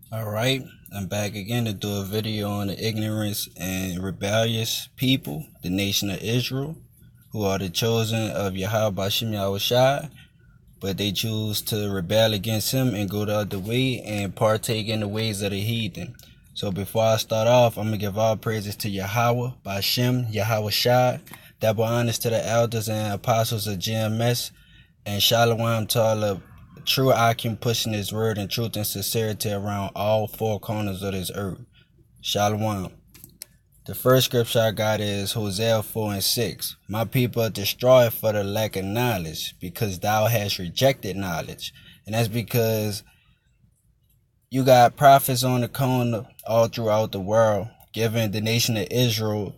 All right, I'm back again to do a video on the ignorance and rebellious people, the nation of Israel, who are the chosen of Yahweh Bashim Yahushai, but they choose to rebel against him and go the other way and partake in the ways of the heathen. So before I start off, I'm going to give all praises to Yahweh Bashim Yahushai, double honors to the elders and apostles of GMS, and Shalom to all the true Akim pushing his word and truth and sincerity around all four corners of this earth. Shalom. The first scripture I got is Hosea 4:6. My people are destroyed for the lack of knowledge, because thou hast rejected knowledge. And that's because you got prophets on the corner all throughout the world giving the nation of Israel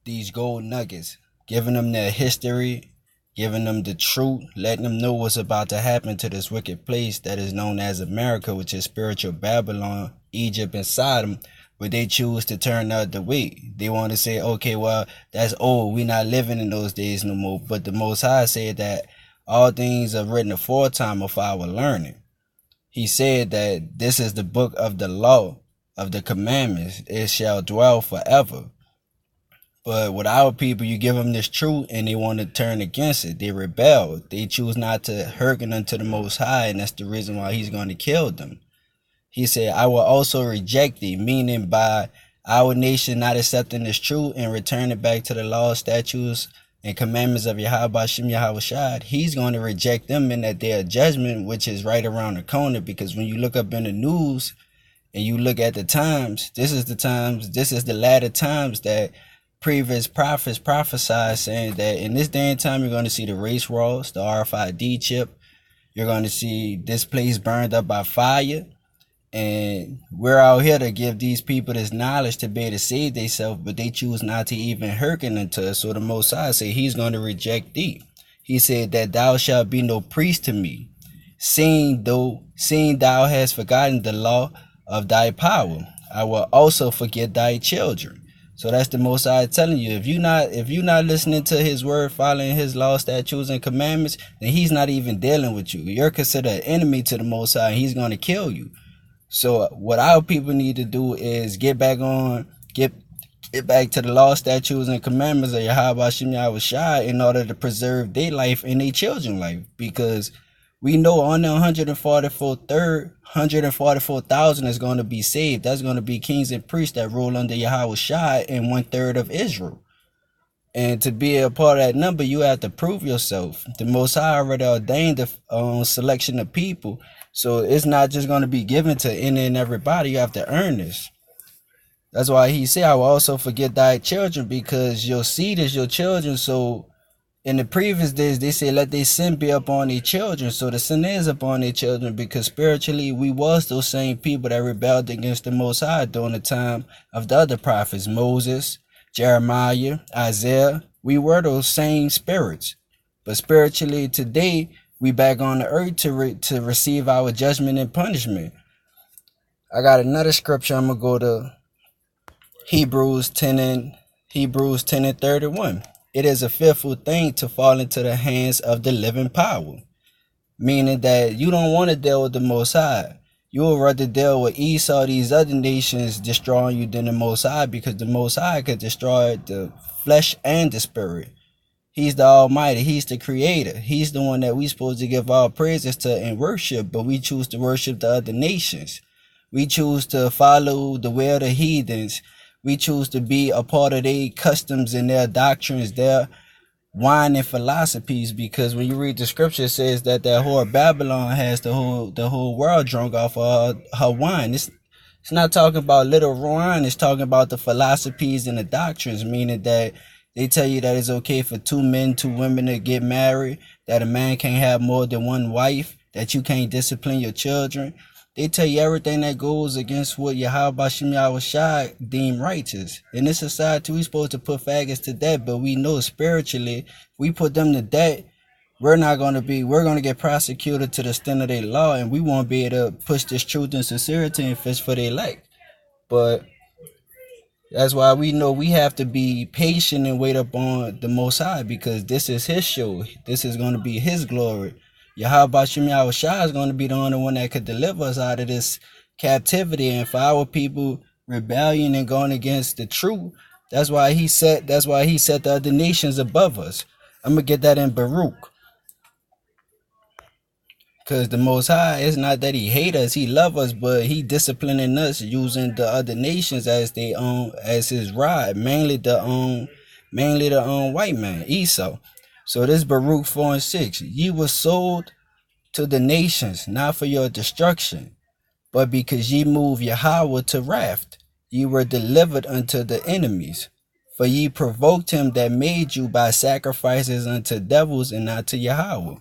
these gold nuggets, giving them their history, giving them the truth, letting them know what's about to happen to this wicked place that is known as America, which is spiritual Babylon, Egypt, and Sodom. But they choose to turn the other way. They want to say, okay, well, that's old. We're not living in those days no more. But the Most High said that all things are written aforetime of our learning. He said that this is the book of the law, of the commandments. It shall dwell forever. But with our people, you give them this truth and they want to turn against it. They rebel. They choose not to hearken unto the Most High, and that's the reason why he's going to kill them. He said, I will also reject thee, meaning by our nation not accepting this truth and returning back to the laws, statutes, and commandments of Yahweh Bashim Yahushai. He's going to reject them in that day of judgment, which is right around the corner. Because when you look up in the news and you look at the times, this is the latter times that previous prophets prophesied, saying that in this day and time you're going to see the race wars, the RFID chip. You're going to see this place burned up by fire. And we're out here to give these people this knowledge to be able to save themselves, but they choose not to even hearken unto us. So the Most High said he's going to reject thee. He said that thou shalt be no priest to me, seeing thou hast forgotten the law of thy power. I will also forget thy children. So that's the Most High telling you, if you're not listening to his word, following his law, statutes, and commandments, then he's not even dealing with you. You're considered an enemy to the Most High, and he's going to kill you. So what our people need to do is get back to the law, statutes, and commandments of Yahweh Shem Yahushai in order to preserve their life and their children's life. Because we know only 144,000 is going to be saved. That's going to be kings and priests that rule under Yahweh Shai and 1/3 of Israel. And to be a part of that number, you have to prove yourself. The Most High already ordained the selection of people. So it's not just going to be given to any and everybody. You have to earn this. That's why he said, I will also forget thy children, because your seed is your children. So in the previous days, they say, let their sin be upon their children. So the sin is upon their children, because spiritually, we was those same people that rebelled against the Most High during the time of the other prophets, Moses, Jeremiah, Isaiah. We were those same spirits. But spiritually today, we back on the earth to receive our judgment and punishment. I got another scripture. I'm going to go to Hebrews 10 and 31. It is a fearful thing to fall into the hands of the living power. Meaning that you don't want to deal with the Most High. You would rather deal with Esau, these other nations destroying you, than the Most High, because the Most High could destroy the flesh and the spirit. He's the Almighty. He's the Creator. He's the one that we supposed to give our praises to and worship, but we choose to worship the other nations. We choose to follow the way of the heathens. We choose to be a part of their customs and their doctrines, their wine and philosophies, because when you read the scripture, it says that whore Babylon has the whole world drunk off of her wine. It's not talking about little wine. It's talking about the philosophies and the doctrines, meaning that they tell you that it's okay for 2 men, 2 women to get married, that a man can't have more than 1 wife, that you can't discipline your children. They tell you everything that goes against what Yahweh Bashim Yahushai deemed righteous. In this society, we supposed to put faggots to death, but we know spiritually, if we put them to death, we're going to get prosecuted to the extent of their law, and we won't be able to push this truth and sincerity and fish for their life. But that's why we know we have to be patient and wait upon the Most High, because this is his show. This is going to be his glory. Yahweh Bashim Yahushua is going to be the only one that could deliver us out of this captivity, and for our people rebellion and going against the truth. That's why he set the other nations above us. I'm gonna get that in Baruch. Cause the Most High, it's not that He hate us, He love us, but He disciplining us using the other nations as they as His rod, mainly the white man Esau. So this Baruch 4:6, ye were sold to the nations, not for your destruction, but because ye moved Yahweh to wrath, ye were delivered unto the enemies. For ye provoked him that made you by sacrifices unto devils and not to Yahweh.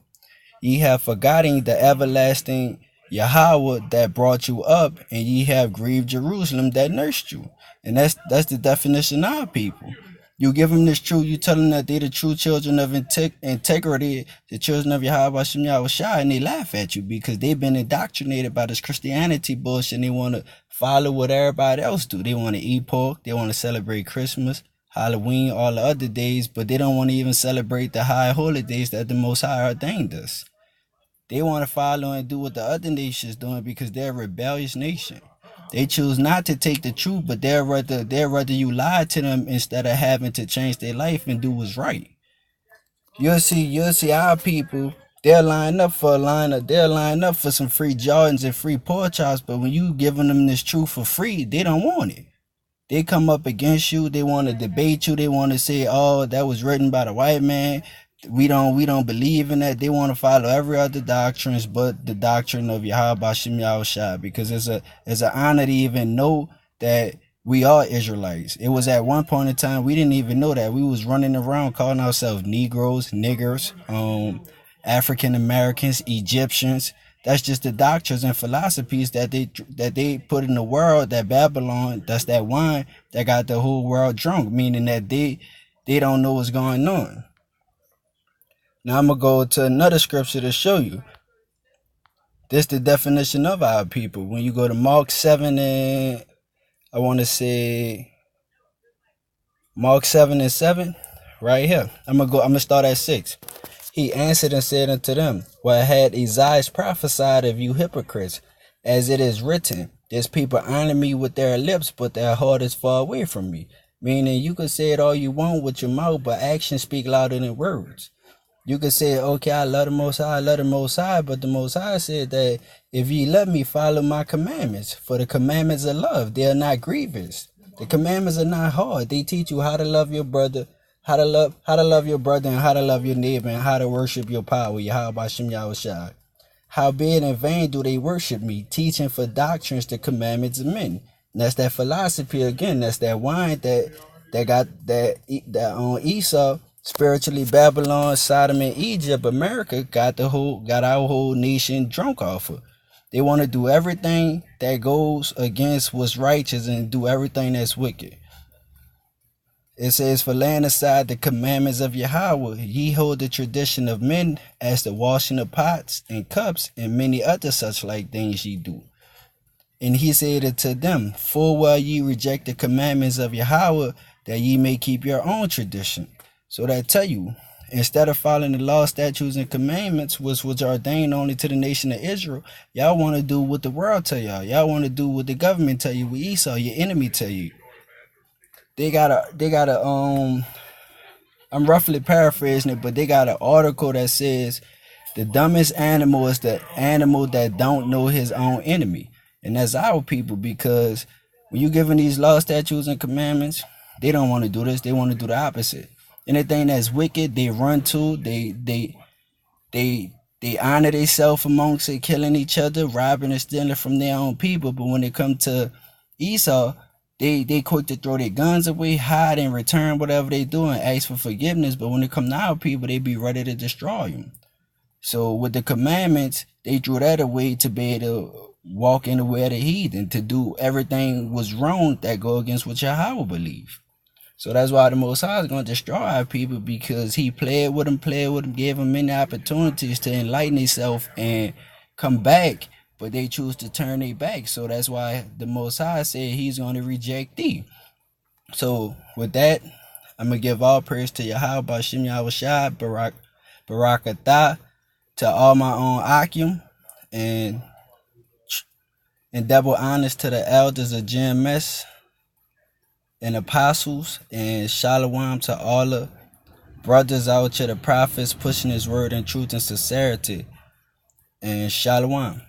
Ye have forgotten the everlasting Yahweh that brought you up, and ye have grieved Jerusalem that nursed you. And that's the definition of people. You give them this truth, you tell them that they the true children of integrity, the children of Yahweh Shem Yahushua, and they laugh at you because they've been indoctrinated by this Christianity bullshit, and they want to follow what everybody else do. They want to eat pork, they want to celebrate Christmas, Halloween, all the other days, but they don't want to even celebrate the high holidays that the Most High ordained us. They want to follow and do what the other nations doing because they're a rebellious nation. They choose not to take the truth, but they're rather you lie to them instead of having to change their life and do what's right. You'll see our people. They'll line up for some free Jordans and free pork chops, but when you giving them this truth for free, they don't want it. They come up against you. They want to debate you. They want to say, "Oh, that was written by the white man. We don't believe in that." They want to follow every other doctrines but the doctrine of Yahweh Shem Yahushua, because it's an honor to even know that we are Israelites. It was at one point in time we didn't even know that. We was running around calling ourselves Negroes, niggers, African Americans, Egyptians. That's just the doctrines and philosophies that they put in the world. That Babylon, that's that wine that got the whole world drunk, meaning that they don't know what's going on. Now I'm gonna go to another scripture to show you. This the definition of our people. When you go to Mark 7 and I want to say Mark 7 and 7, right here. I'm gonna start at 6. He answered and said unto them, "Well had Isaiah prophesied of you hypocrites, as it is written, this people honor me with their lips, but their heart is far away from me." Meaning you can say it all you want with your mouth, but actions speak louder than words. You could say, okay, I love the Most High, I love the Most High, but the Most High said that if ye love me, follow my commandments. For the commandments of love, they are not grievous. The commandments are not hard. They teach you how to love your brother, how to love your brother, and how to love your neighbor, and how to worship your power, Yahweh Shem Yahushua. Howbeit in vain do they worship me, teaching for doctrines the commandments of men. And that's that philosophy again. That's that wine that got that on Esau. Spiritually, Babylon, Sodom, and Egypt, America got our whole nation drunk off of. They want to do everything that goes against what's righteous and do everything that's wicked. It says, "For laying aside the commandments of Yahweh, ye hold the tradition of men as the washing of pots and cups, and many other such like things ye do." And he said unto them, "Full well ye reject the commandments of Yahweh, that ye may keep your own tradition." So that tell you, instead of following the law, statutes, and commandments, which was ordained only to the nation of Israel, y'all want to do what the world tell y'all. Y'all want to do what the government tell you, what Esau, your enemy, tell you. They got I'm roughly paraphrasing it, but they got an article that says the dumbest animal is the animal that don't know his own enemy. And that's our people, because when you giving these law, statutes, and commandments, they don't want to do this. They want to do the opposite. Anything that's wicked, they run to. They honor themselves amongst it, killing each other, robbing and stealing from their own people. But when it comes to Esau, they quick to throw their guns away, hide, and return whatever they do and ask for forgiveness. But when it come to our people, they be ready to destroy them. So with the commandments, they threw that away to be able to walk in the way of the heathen, to do everything was wrong that go against what Yahweh believe. So that's why the Most High is going to destroy our people, because he played with them, gave them many opportunities to enlighten themselves and come back, but they choose to turn their back. So that's why the Most High said he's going to reject thee. So with that, I'm going to give all praise to Yahweh, Shem Yahushua, Barakatah, to all my own Akim, and And double honors to the elders of GMS and apostles, and shalom to all the brothers out to the prophets pushing his word in truth and sincerity, and shalom.